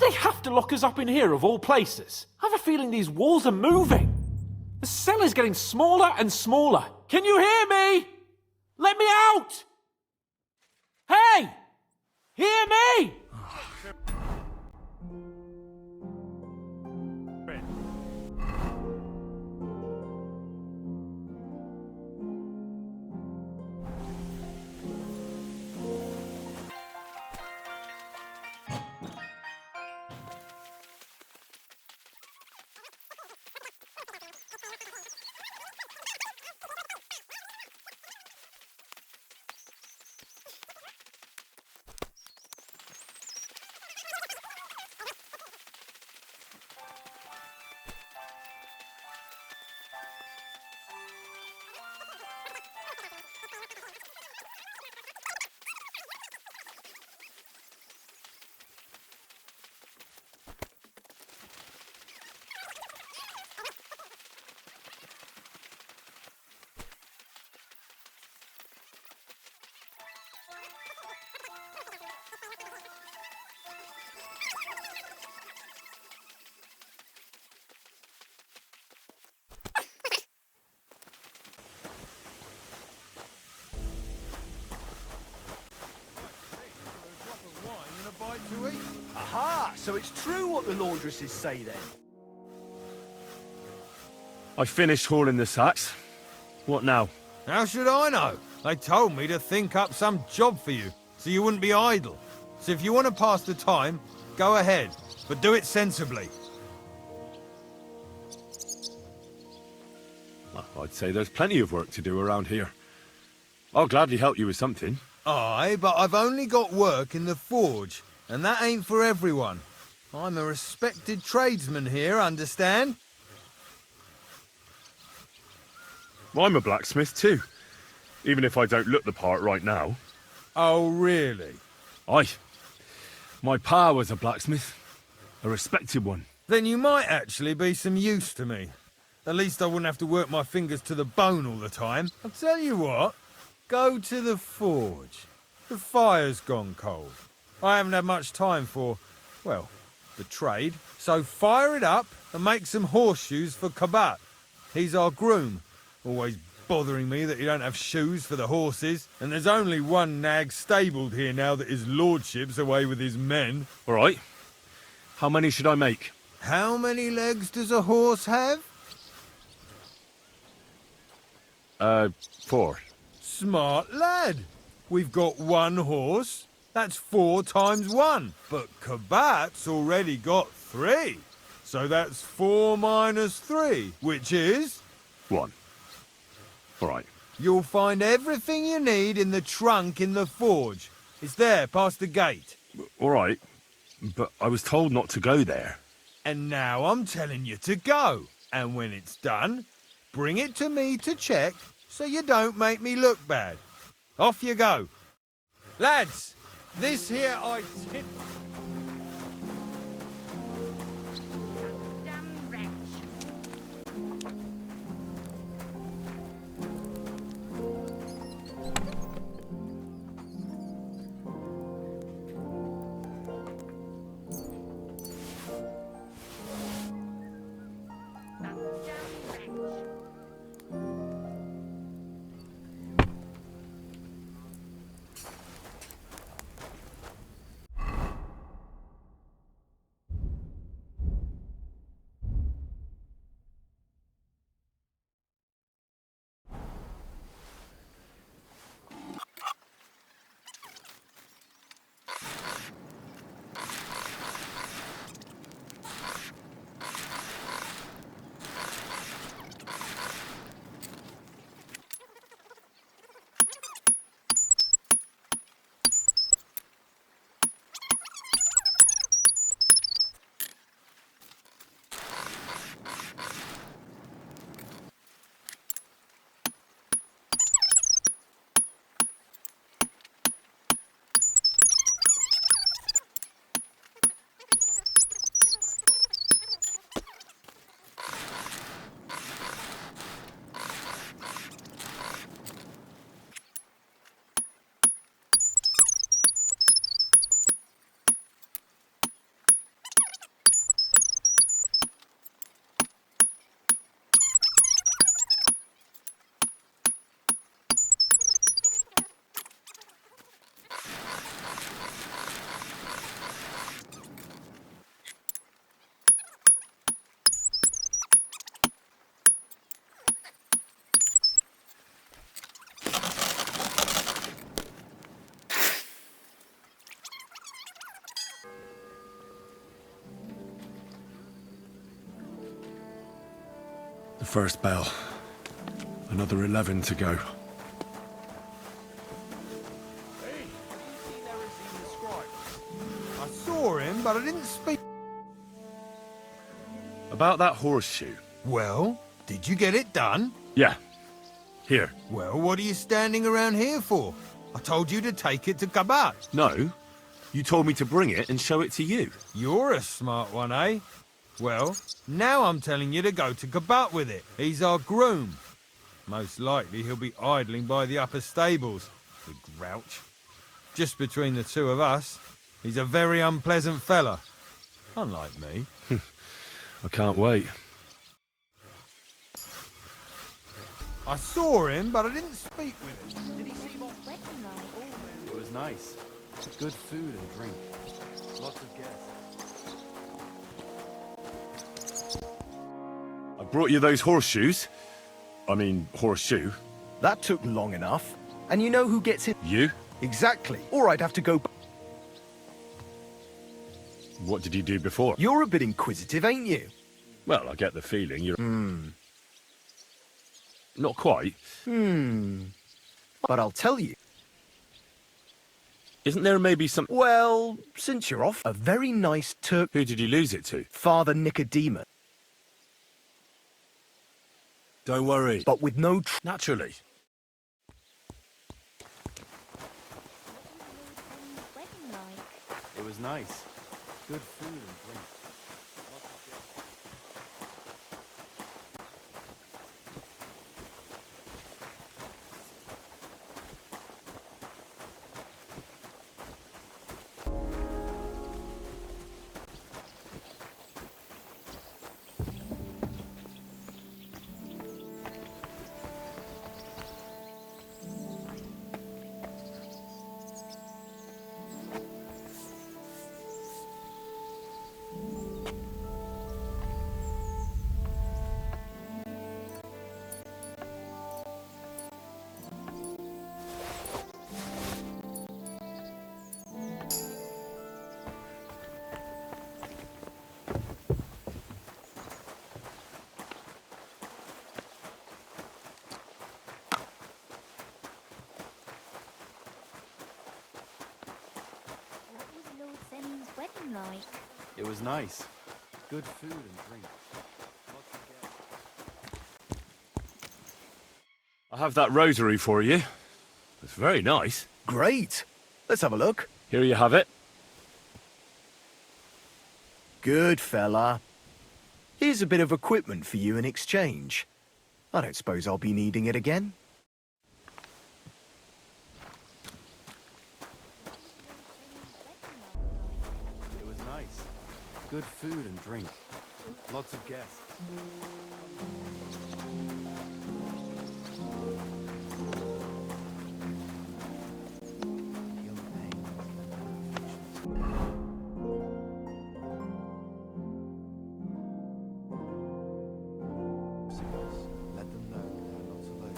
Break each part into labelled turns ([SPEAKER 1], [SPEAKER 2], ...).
[SPEAKER 1] they have to lock us up in here of all places? I have a feeling these walls are moving. The cell is getting smaller and smaller. Can you hear me? Let me out! Hey! Hear me!
[SPEAKER 2] Aha! So it's true what the laundresses say then?
[SPEAKER 3] I finished hauling the sacks. What now?
[SPEAKER 4] How should I know? They told me to think up some job for you, so you wouldn't be idle. So if you want to pass the time, go ahead, but do it sensibly.
[SPEAKER 3] Well, I'd say there's plenty of work to do around here. I'll gladly help you with something.
[SPEAKER 4] Aye, but I've only got work in the forge, and that ain't for everyone. I'm a respected tradesman here, understand?
[SPEAKER 3] I'm a blacksmith too, even if I don't look the part right now.
[SPEAKER 4] Oh, really?
[SPEAKER 3] Aye. My pa was a blacksmith, a respected one.
[SPEAKER 4] Then you might actually be some use to me. At least I wouldn't have to work my fingers to the bone all the time. I'll tell you what, go to the forge. The fire's gone cold. I haven't had much time for, well, the trade. So fire it up and make some horseshoes for Kabat. He's our groom. Always bothering me that you don't have shoes for the horses. And there's only one nag stabled here now that his lordship's away with his men.
[SPEAKER 3] All right. How many should I make?
[SPEAKER 4] How many legs does a horse have?
[SPEAKER 3] 4.
[SPEAKER 4] Smart lad. We've got one horse. That's 4 times 1. But Kabat's already got 3. So that's 4 minus 3, which is...
[SPEAKER 3] 1. All right.
[SPEAKER 4] You'll find everything you need in the trunk in the forge. It's there, past the gate.
[SPEAKER 3] All right. But I was told not to go there.
[SPEAKER 4] And now I'm telling you to go. And when it's done, bring it to me to check so you don't make me look bad. Off you go. Lads, this here I tip...
[SPEAKER 3] The first bell. Another 11 to go.
[SPEAKER 2] Hey, have you seen Erezine the scribe?
[SPEAKER 4] I saw him, but I didn't speak.
[SPEAKER 3] About that horseshoe.
[SPEAKER 4] Well, did you get it done?
[SPEAKER 3] Yeah. Here.
[SPEAKER 4] Well, what are you standing around here for? I told you to take it to Kabat.
[SPEAKER 3] No. You told me to bring it and show it to you.
[SPEAKER 4] You're a smart one, eh? Well, now I'm telling you to go to Kabat with it. He's our groom. Most likely he'll be idling by the upper stables, the grouch. Just between the two of us, he's a very unpleasant fella. Unlike me.
[SPEAKER 3] I can't wait.
[SPEAKER 4] I saw him, but I didn't speak with him.
[SPEAKER 2] Did he seem off?
[SPEAKER 5] It was nice. Good food and drink. Lots of guests.
[SPEAKER 3] I brought you those horseshoes. I mean, horseshoe.
[SPEAKER 2] That took long enough. And you know who gets it?
[SPEAKER 3] You?
[SPEAKER 2] Exactly. Or I'd have to go...
[SPEAKER 3] What did you do before?
[SPEAKER 2] You're a bit inquisitive, ain't you?
[SPEAKER 3] Well, I get the feeling you're... Not quite.
[SPEAKER 2] But I'll tell you.
[SPEAKER 3] Isn't there maybe some...
[SPEAKER 2] Well, since you're off, a very nice Turk...
[SPEAKER 3] Who did you lose it to?
[SPEAKER 2] Father Nicodemus.
[SPEAKER 3] Don't worry.
[SPEAKER 2] But with no...
[SPEAKER 3] Naturally.
[SPEAKER 5] It was nice. Good food and drink. Lots of guests.
[SPEAKER 6] What was Lord Zenin's wedding like?
[SPEAKER 5] It was nice. Good food and drink. Lots of guests.
[SPEAKER 3] I have that rosary for you. It's very nice.
[SPEAKER 2] Great. Let's have a look.
[SPEAKER 3] Here you have it.
[SPEAKER 2] Good fella. Here's a bit of equipment for you in exchange. I don't suppose I'll be needing it again.
[SPEAKER 5] It was nice. Good food and drink. Lots of guests. Let them know they're not alone.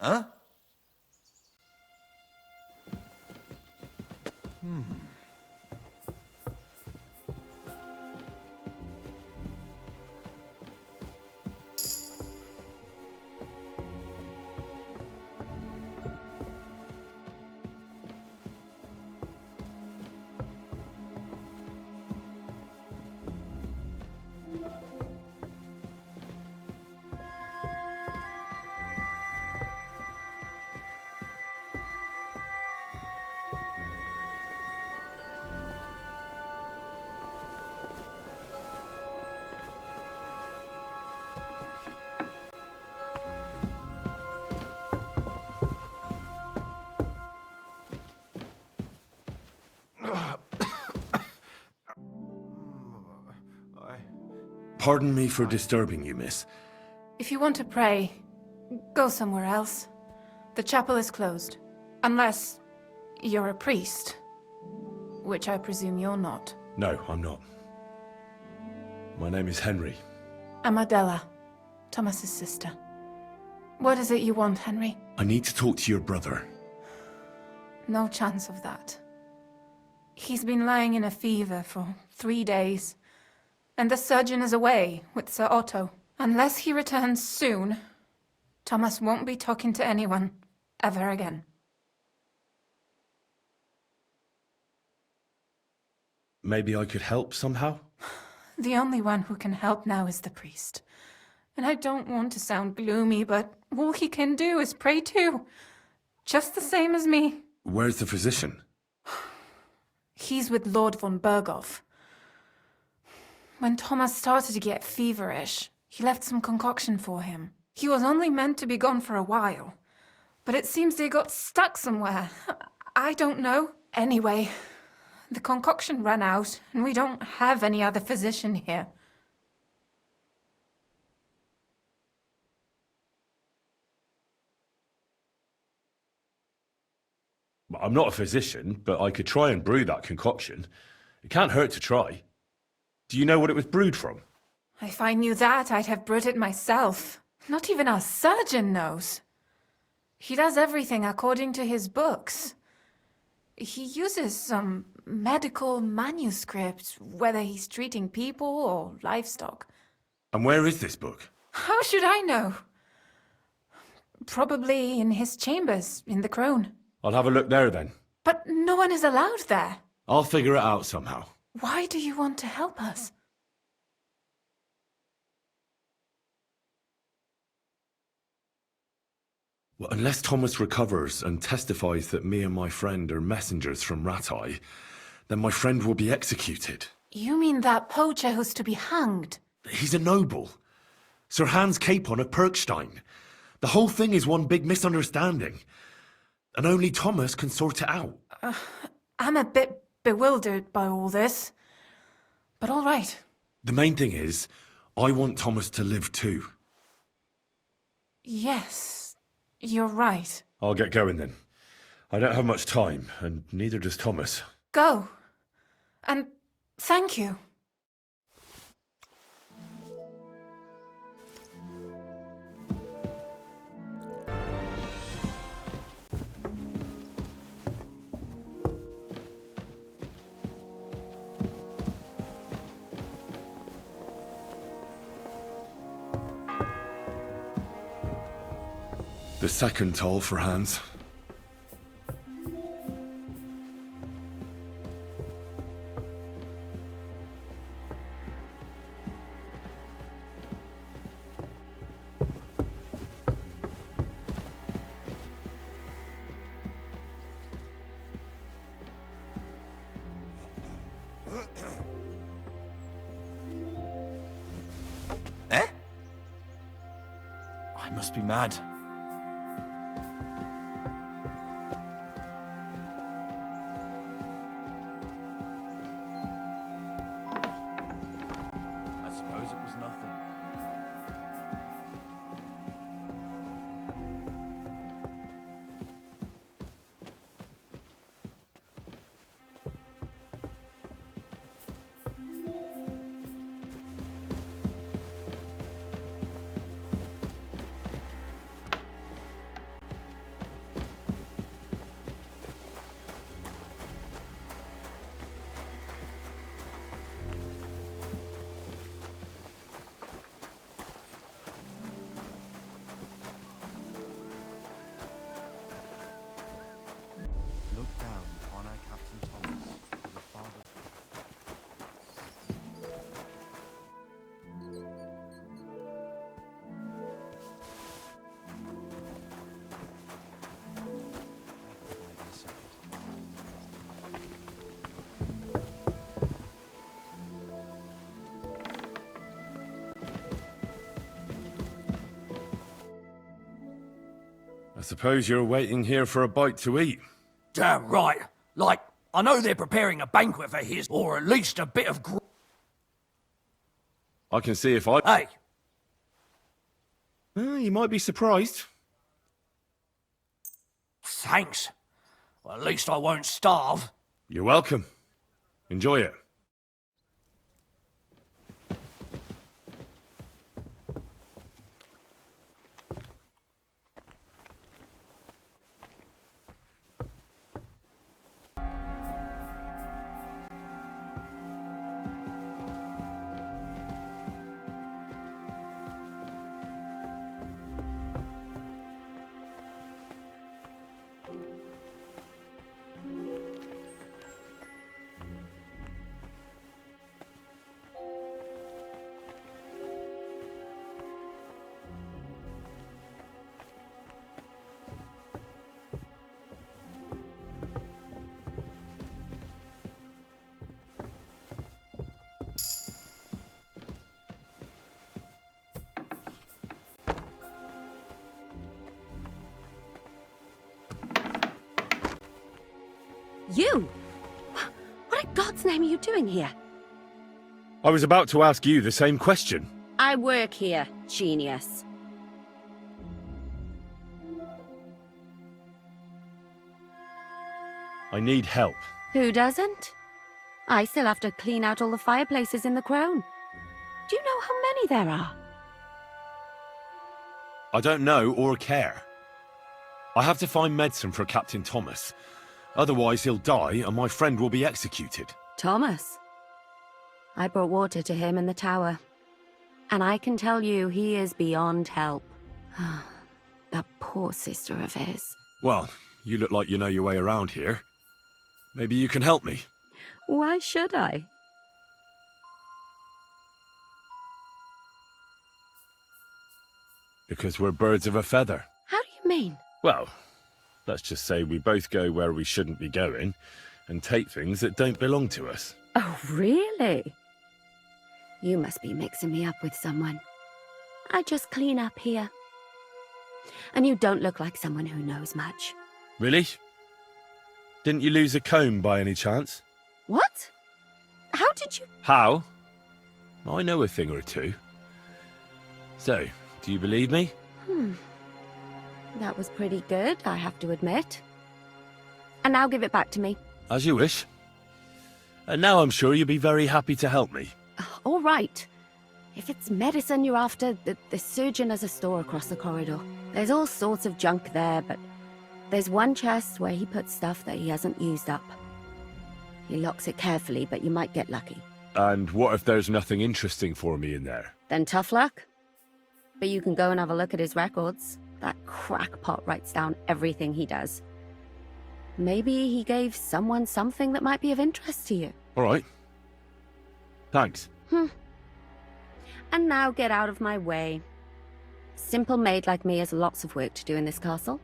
[SPEAKER 2] Huh?
[SPEAKER 7] Pardon me for disturbing you, miss.
[SPEAKER 8] If you want to pray, go somewhere else. The chapel is closed. Unless you're a priest. Which I presume you're not.
[SPEAKER 7] No, I'm not. My name is Henry.
[SPEAKER 8] I'm Adela, Thomas's sister. What is it you want, Henry?
[SPEAKER 7] I need to talk to your brother.
[SPEAKER 8] No chance of that. He's been lying in a fever for 3 days. And the surgeon is away with Sir Otto. Unless he returns soon, Thomas won't be talking to anyone ever again.
[SPEAKER 7] Maybe I could help somehow?
[SPEAKER 8] The only one who can help now is the priest. And I don't want to sound gloomy, but all he can do is pray too. Just the same as me.
[SPEAKER 7] Where's the physician?
[SPEAKER 8] He's with Lord von Berghoff. When Thomas started to get feverish, he left some concoction for him. He was only meant to be gone for a while. But it seems they got stuck somewhere. I don't know. Anyway, the concoction ran out, and we don't have any other physician here.
[SPEAKER 7] I'm not a physician, but I could try and brew that concoction. It can't hurt to try. Do you know what it was brewed from?
[SPEAKER 8] If I knew that, I'd have brewed it myself. Not even our surgeon knows. He does everything according to his books. He uses some medical manuscript, whether he's treating people or livestock.
[SPEAKER 7] And where is this book?
[SPEAKER 8] How should I know? Probably in his chambers, in the Crone.
[SPEAKER 7] I'll have a look there then.
[SPEAKER 8] But no one is allowed there.
[SPEAKER 7] I'll figure it out somehow.
[SPEAKER 8] Why do you want to help us?
[SPEAKER 7] Well, unless Thomas recovers and testifies that me and my friend are messengers from Rattay, then my friend will be executed.
[SPEAKER 8] You mean that poacher who's to be hanged?
[SPEAKER 7] He's a noble. Sir Hans Capon of Perkstein. The whole thing is one big misunderstanding. And only Thomas can sort it out.
[SPEAKER 8] I'm a bit bewildered by all this. But all right.
[SPEAKER 7] The main thing is, I want Thomas to live too.
[SPEAKER 8] Yes, you're right.
[SPEAKER 7] I'll get going then. I don't have much time, and neither does Thomas.
[SPEAKER 8] Go. And thank you.
[SPEAKER 7] The second toll for Hans.
[SPEAKER 2] Eh? I must be mad. I suppose it was nothing.
[SPEAKER 5] Look down on our Captain Thomas, the father.
[SPEAKER 7] I suppose you're waiting here for a bite to eat.
[SPEAKER 9] Damn right. Like, I know they're preparing a banquet for his, or at least a bit of
[SPEAKER 3] I can see if I...
[SPEAKER 9] Hey,
[SPEAKER 3] You might be surprised.
[SPEAKER 9] thanks. Well, at least I won't starve.
[SPEAKER 3] You're welcome. Enjoy it.
[SPEAKER 10] You? What in God's name are you doing here?
[SPEAKER 3] I was about to ask you the same question.
[SPEAKER 10] I work here, genius.
[SPEAKER 3] I need help.
[SPEAKER 10] Who doesn't? I still have to clean out all the fireplaces in the Crown. Do you know how many there are?
[SPEAKER 3] I don't know or care. I have to find medicine for Captain Thomas. Otherwise he'll die and my friend will be executed.
[SPEAKER 10] Thomas. I brought water to him in the tower. And I can tell you he is beyond help. That poor sister of his.
[SPEAKER 3] Well, you look like you know your way around here. Maybe you can help me.
[SPEAKER 10] Why should I?
[SPEAKER 3] Because we're birds of a feather.
[SPEAKER 10] How do you mean?
[SPEAKER 3] Well, let's just say we both go where we shouldn't be going and take things that don't belong to us.
[SPEAKER 10] Oh, really? You must be mixing me up with someone. I just clean up here. And you don't look like someone who knows much.
[SPEAKER 3] Really? Didn't you lose a comb by any chance?
[SPEAKER 10] What? How did you...
[SPEAKER 3] How? I know a thing or two. So, do you believe me?
[SPEAKER 10] That was pretty good, I have to admit. And now give it back to me.
[SPEAKER 3] As you wish. And now I'm sure you'll be very happy to help me.
[SPEAKER 10] All right. If it's medicine you're after, the surgeon has a store across the corridor. There's all sorts of junk there, but there's one chest where he puts stuff that he hasn't used up. He locks it carefully, but you might get lucky.
[SPEAKER 3] And what if there's nothing interesting for me in there?
[SPEAKER 10] Then tough luck. But you can go and have a look at his records. That crackpot writes down everything he does. Maybe he gave someone something that might be of interest to you.
[SPEAKER 3] All right. Thanks.
[SPEAKER 10] And now get out of my way. Simple maid like me has lots of work to do in this castle.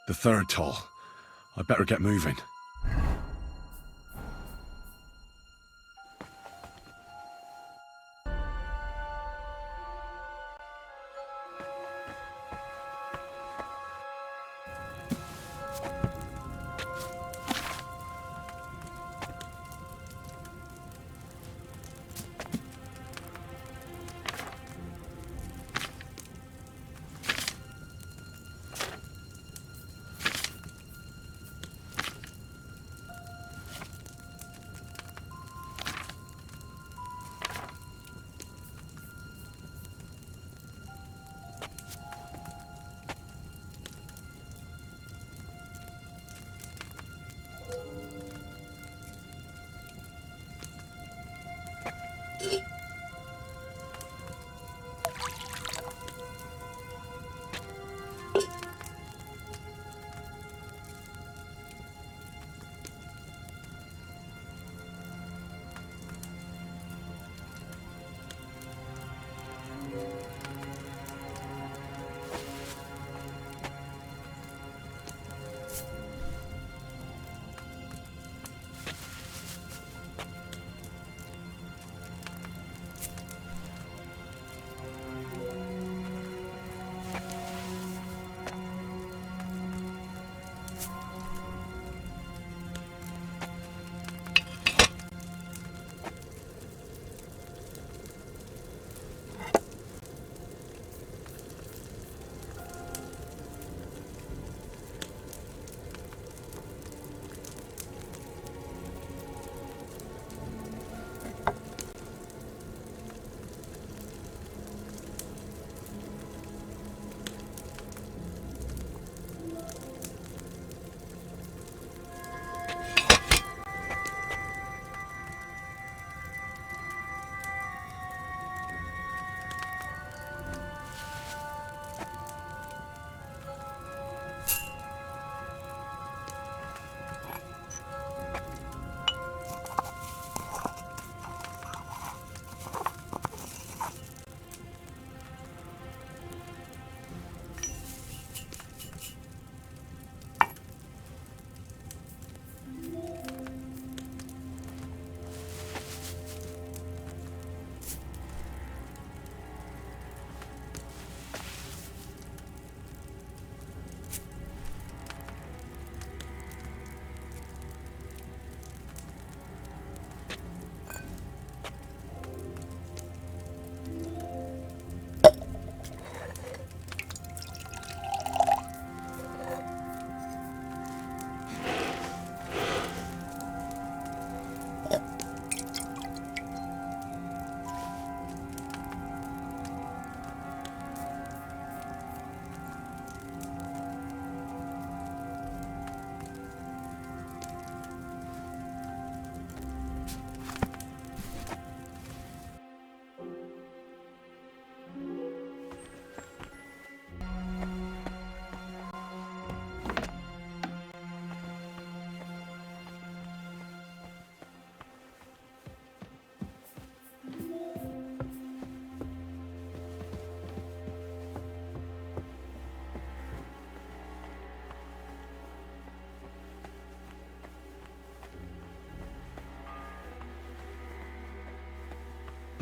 [SPEAKER 3] The third toll. I better get moving.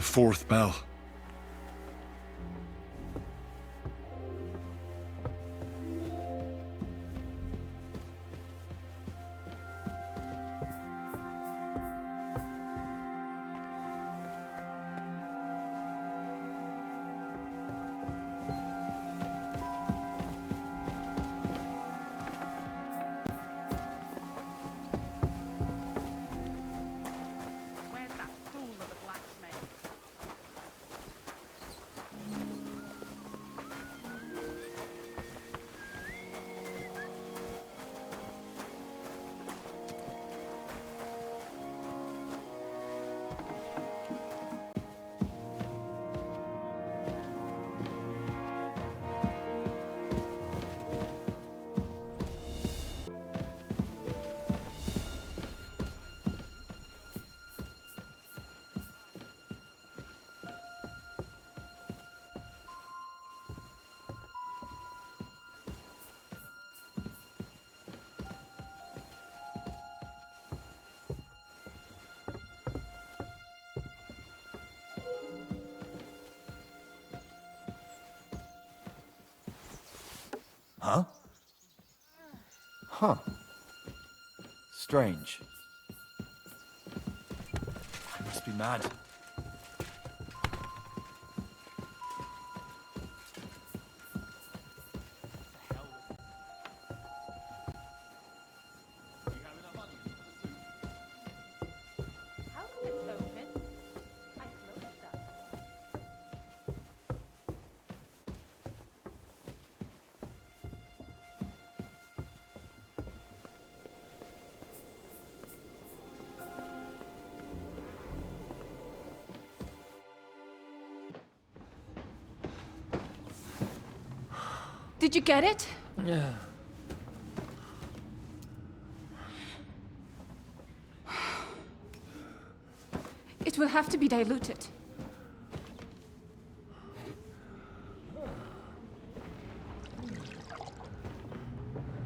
[SPEAKER 7] The fourth bell.
[SPEAKER 11] Where's that fool of a blacksmith?
[SPEAKER 5] Huh? Huh. Strange. I must be mad.
[SPEAKER 11] How come it's open? I closed that.
[SPEAKER 8] Did you get it?
[SPEAKER 5] Yeah.
[SPEAKER 8] It will have to be diluted.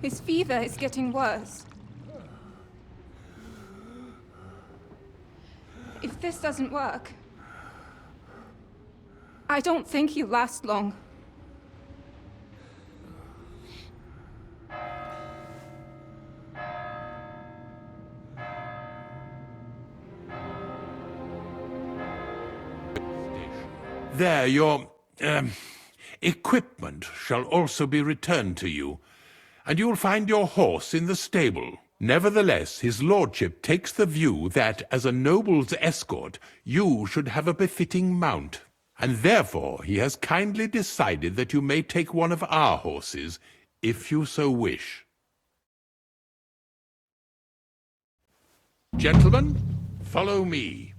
[SPEAKER 8] His fever is getting worse. If this doesn't work, I don't think he'll last long.
[SPEAKER 12] There, your equipment shall also be returned to you, and you'll find your horse in the stable. Nevertheless, his lordship takes the view that, as a noble's escort, you should have a befitting mount, and therefore he has kindly decided that you may take one of our horses, if you so wish. Gentlemen, follow me.